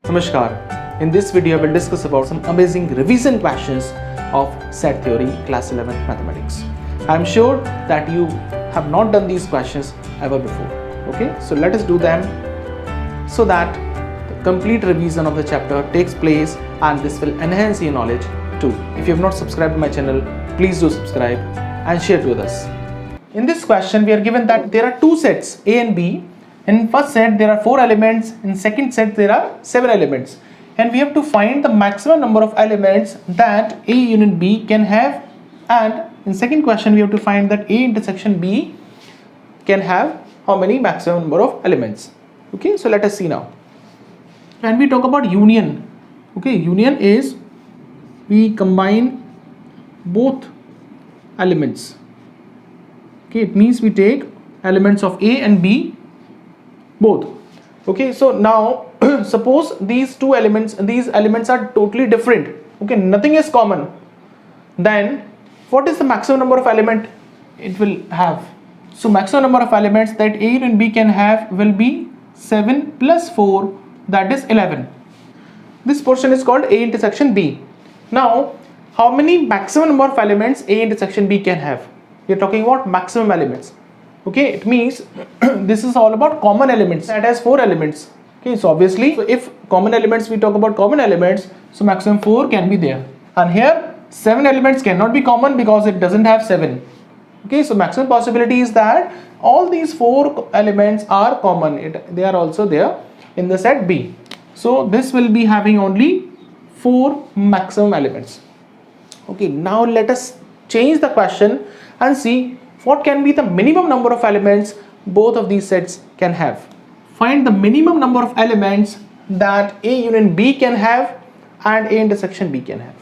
Namaskar. In this video, I will discuss about some amazing revision questions of set theory class 11 mathematics. I am sure that you have not done these questions ever before. Okay, so let us do them so that the complete revision of the chapter takes place, and this will enhance your knowledge too. If you have not subscribed to my channel, please do subscribe and share it with us. In this question, we are given that there are two sets A and B. In first set there are 4 elements, in second set there are 7 elements, and we have to find the maximum number of elements that A union B can have, and in second question we have to find that A intersection B can have how many maximum number of elements. Okay, so let us see now. When we talk about union, okay, union is we combine both elements. Okay, it means we take elements of A and B both. Okay, so now suppose these elements are totally different. Okay, nothing is common. Then what is the maximum number of element it will have? So maximum number of elements that A and B can have will be 7 plus 4, that is 11. This portion is called A intersection B. Now how many maximum number of elements A intersection B can have? We are talking about maximum elements. Okay, it means this is all about common elements that has 4 elements. Okay, so obviously, so if common elements, we talk about common elements, so maximum 4 can be there, and here 7 elements cannot be common because it doesn't have 7. Okay, so maximum possibility is that all these 4 elements are common, they are also there in the set B. So this will be having only 4 maximum elements. Okay, now let us change the question and see what can be the minimum number of elements both of these sets can have. Find the minimum number of elements that A union B can have and A intersection B can have.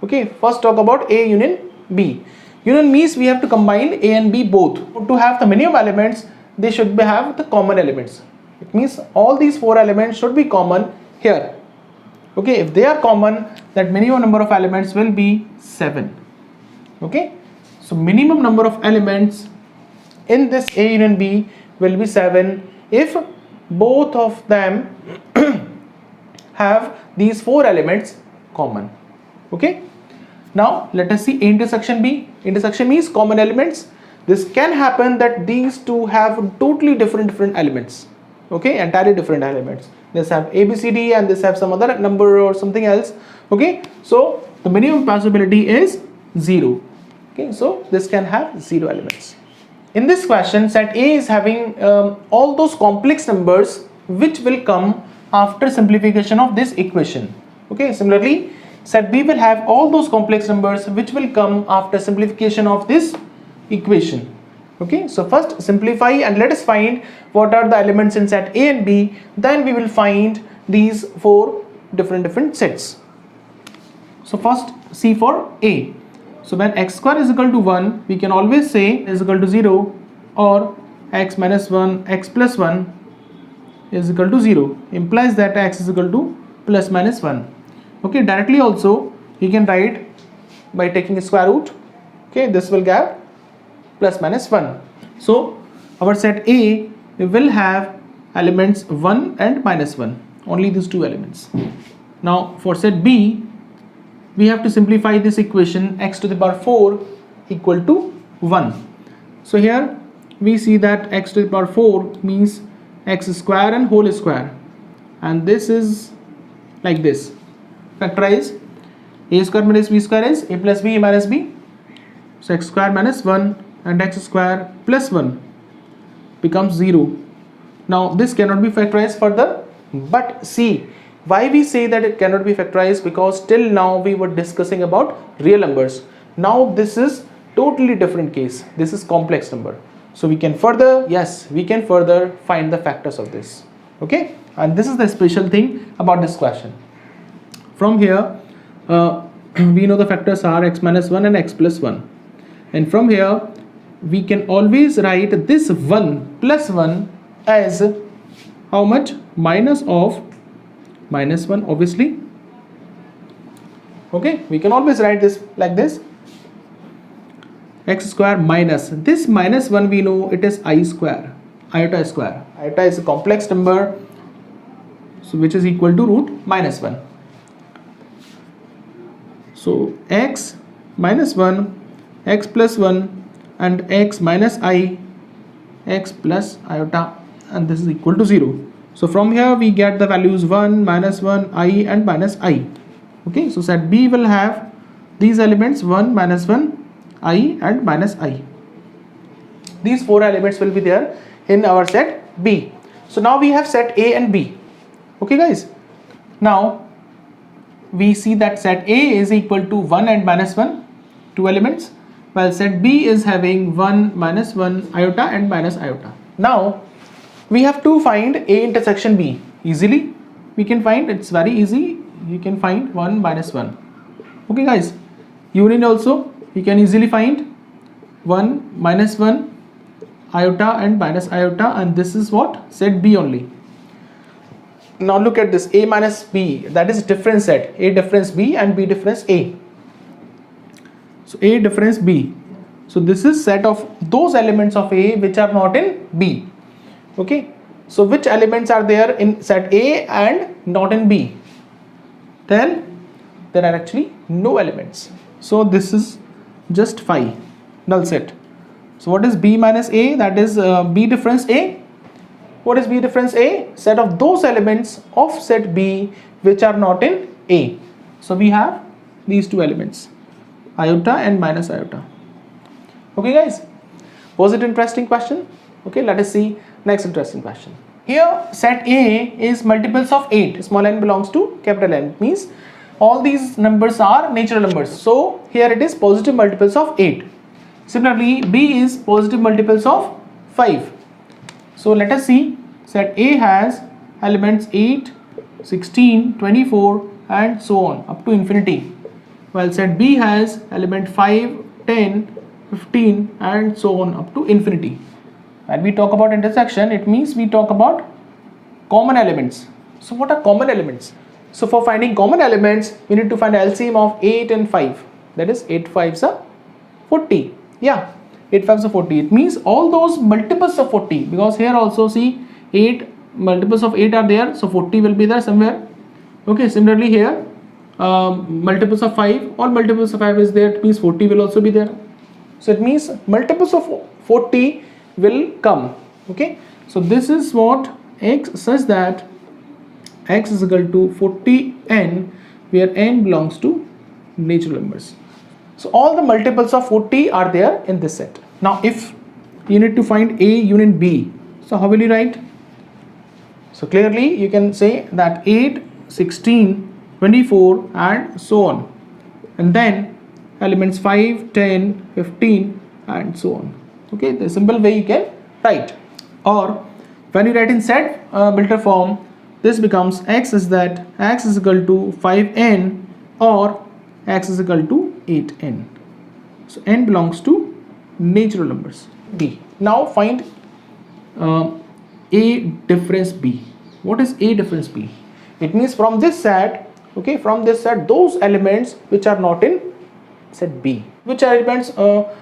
Okay, first talk about A union B. Union means we have to combine A and B both. To have the minimum elements, they should have the common elements. It means all these 4 elements should be common here. Okay, if they are common, that minimum number of elements will be 7. Okay, so minimum number of elements in this A union B will be 7 if both of them have these 4 elements common. Okay, now let us see A intersection B. Intersection means common elements. This can happen that these two have totally different elements. Okay, entirely different elements. This have ABCD and this have some other number or something else. Okay, so the minimum possibility is 0. Okay, so this can have 0 elements. In this question, set A is having all those complex numbers which will come after simplification of this equation. Okay, similarly, set B will have all those complex numbers which will come after simplification of this equation. Okay, so first simplify and let us find what are the elements in set A and B. Then we will find these 4 different sets. So first see for A. So when x square is equal to 1, we can always say is equal to 0, or x minus 1, x plus 1 is equal to 0, implies that x is equal to plus minus 1. Okay, directly also you can write by taking a square root. Okay, this will give plus minus 1. So our set A will have elements 1 and minus 1, only these 2 elements. Now for set B, we have to simplify this equation x to the power 4 equal to 1. So here we see that x to the power 4 means x square and whole square, and this is like this. Factorize a square minus b square is a plus b minus b. So x square minus 1 and x square plus 1 becomes 0. Now this cannot be factorized further, but see why we say that it cannot be factorized, because till now we were discussing about real numbers. Now this is totally different case. This is complex number. So we can further, yes, we can further find the factors of this. Okay, and this is the special thing about this question. From here we know the factors are x minus 1 and x plus 1, and from here we can always write this 1 plus 1 as how much? Minus of minus 1, obviously. Okay, we can always write this like this, x square minus this minus 1, we know it is I square, iota square. Iota is a complex number, so which is equal to root minus 1. So x minus 1, x plus 1, and x minus I, x plus iota, and this is equal to 0. So from here we get the values 1, minus 1, I, and minus I. Okay, so set B will have these elements 1, minus 1, I, and minus I. These 4 elements will be there in our set B. So now we have set A and B. Okay guys, now we see that set A is equal to 1 and minus 1, 2 elements, while set B is having 1, minus 1, iota, and minus iota. Now we have to find A intersection B. Easily we can find, it's very easy, you can find 1, minus 1. Okay guys, union also you can easily find 1, minus 1, iota, and minus iota, and this is what? Set B only. Now look at this, A minus B, that is difference set, A difference B and B difference A. So A difference B, so this is set of those elements of A which are not in B. Okay, so which elements are there in set A and not in B? Then there are actually no elements, so this is just phi, null set. So what is B minus A? That is B difference A. What is B difference A? Set of those elements of set B which are not in A. So we have these 2 elements, iota and minus iota. Okay guys, was it interesting question? Okay, let us see next interesting question. Here set A is multiples of 8, small n belongs to capital N, means all these numbers are natural numbers. So here it is positive multiples of 8. Similarly B is positive multiples of 5. So let us see, set A has elements 8, 16, 24 and so on up to infinity, while set B has element 5, 10, 15 and so on up to infinity. When we talk about intersection, it means we talk about common elements. So what are common elements? So for finding common elements, we need to find LCM of 8 and 5. That is 8 5s are 40. Yeah, 8 5s are 40. It means all those multiples of 40, because here also see 8 multiples of 8 are there, so 40 will be there somewhere. Okay, similarly here multiples of 5, all multiples of 5 is there, it means 40 will also be there. So it means multiples of 40 will come. Okay, so this is what x such that x is equal to 40n, where n belongs to natural numbers. So all the multiples of 40 are there in this set. Now if you need to find A union B, so how will you write? So clearly you can say that 8, 16, 24 and so on, and then elements 5, 10, 15 and so on. Okay, the simple way you can write. Or when you write in set builder form, this becomes x is that x is equal to 5n or x is equal to 8n. So n belongs to natural numbers B. Now find A difference B. What is A difference B? It means from this set, okay, from this set those elements which are not in set B. Which elements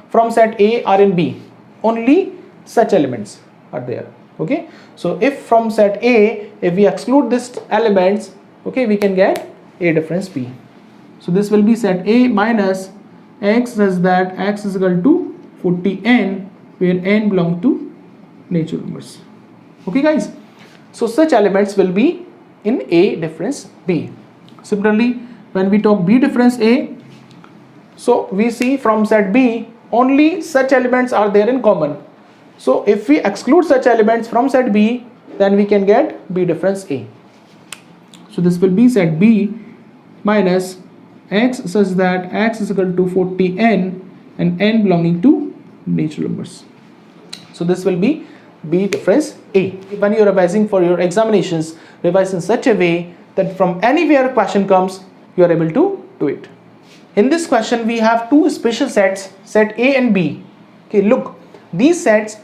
from set A are in B? Only such elements are there. Okay, so if from set A, if we exclude these elements, okay, we can get A difference B. So this will be set A minus x such that x is equal to 40n, where n belong to natural numbers. Okay guys, so such elements will be in A difference B. Similarly, when we talk B difference A, so we see from set B only such elements are there in common. So if we exclude such elements from set B, then we can get B difference A. So this will be set B minus x such that x is equal to 40n and n belonging to natural numbers. So this will be B difference A. When you are revising for your examinations, revise in such a way that from anywhere a question comes, you are able to do it. In this question, we have two special sets, set A and B. Okay, look, these sets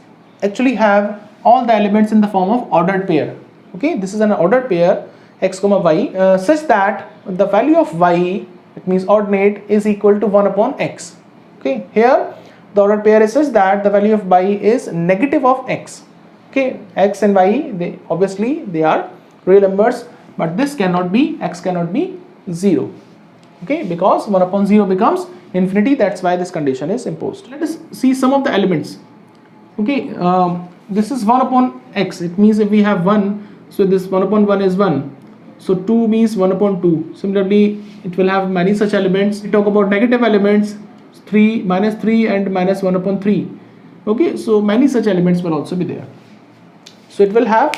actually have all the elements in the form of ordered pair. Okay, this is an ordered pair x comma y such that the value of y, it means ordinate, is equal to 1 upon x. Okay, here the ordered pair is such that the value of y is negative of x. Okay, x and y, they obviously they are real numbers, but this cannot be, x cannot be 0. Okay, because 1 upon 0 becomes infinity. That's why this condition is imposed. Let us see some of the elements. Okay, this is 1 upon x. It means if we have 1, so this 1 upon 1 is 1. So 2 means 1 upon 2. Similarly, it will have many such elements. We talk about negative elements, 3, -3 and -1 upon 3. Okay, so many such elements will also be there. So it will have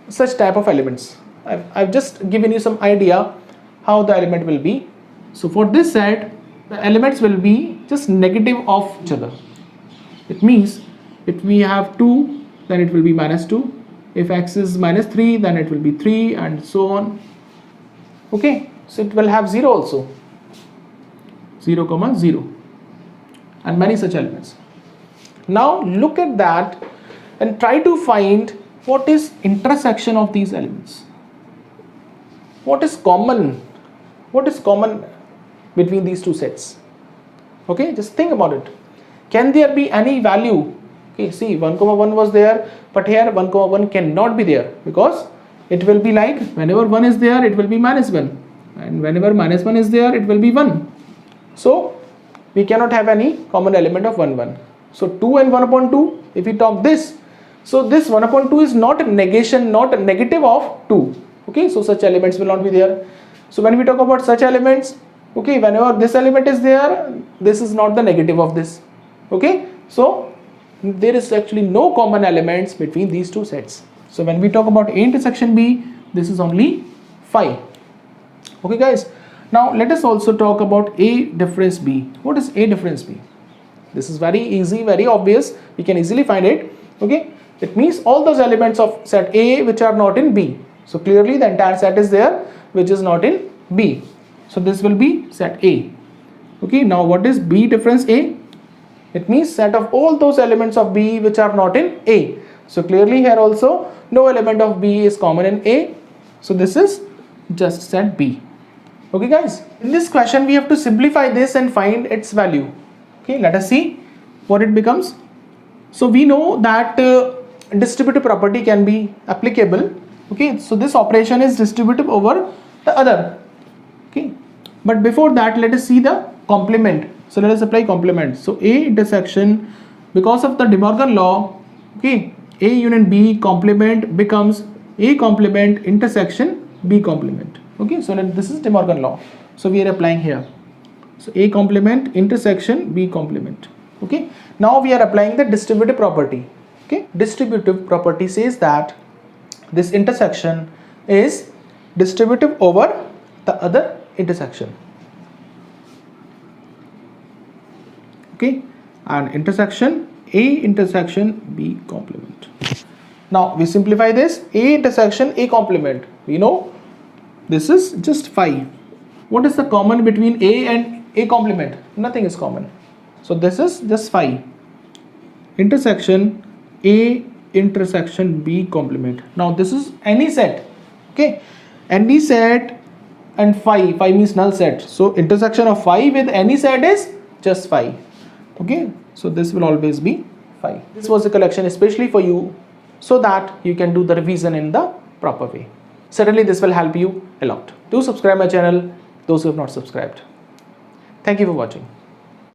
such type of elements. I've just given you some idea how the element will be. So for this set, the elements will be just negative of each other. It means if we have 2, then it will be -2. If x is -3, then it will be 3, and so on. Okay, so it will have 0 also, 0, 0, and many such elements. Now look at that and try to find what is intersection of these elements. What is common? What is common between these two sets? Okay, just think about it. Can there be any value? Okay, see, 1, 1 was there, but here 1, 1 cannot be there, because it will be like whenever 1 is there, it will be -1, and whenever -1 is there, it will be 1. So we cannot have any common element of 1, 1. So 2 and 1 upon 2, if we talk this, so this 1 upon 2 is not a negation, not a negative of 2. Okay, so such elements will not be there. So when we talk about such elements, okay, whenever this element is there, this is not the negative of this. Okay, so there is actually no common elements between these two sets. So when we talk about A intersection B, this is only phi. Okay guys, now let us also talk about A difference B. What is A difference B? This is very easy, very obvious. We can easily find it. Okay, it means all those elements of set A which are not in B. So clearly the entire set is there which is not in B. So this will be set A. Okay, now what is B difference A? It means set of all those elements of B which are not in A. So clearly here also no element of B is common in A. So this is just set B. Okay guys, in this question we have to simplify this and find its value. Okay, let us see what it becomes. So we know that distributive property can be applicable. Okay, so this operation is distributive over the other. Okay, but before that let us see the complement. So let us apply complement. So A intersection, because of the De Morgan law, okay, A union B complement becomes A complement intersection B complement. Okay, so this is De Morgan law. So we are applying here. So A complement intersection B complement. Okay, now we are applying the distributive property. Okay, distributive property says that this intersection is distributive over the other intersection. Okay, and intersection A intersection B complement. Now we simplify this. A intersection A complement, we know this is just phi. What is the common between A and A complement? Nothing is common. So this is just phi. Intersection A intersection B complement. Now this is any set. Okay, any set and phi means null set. So intersection of phi with any set is just phi. Okay, so this will always be phi. This was a collection especially for you so that you can do the revision in the proper way. Certainly this will help you a lot. Do subscribe my channel, those who have not subscribed. Thank you for watching.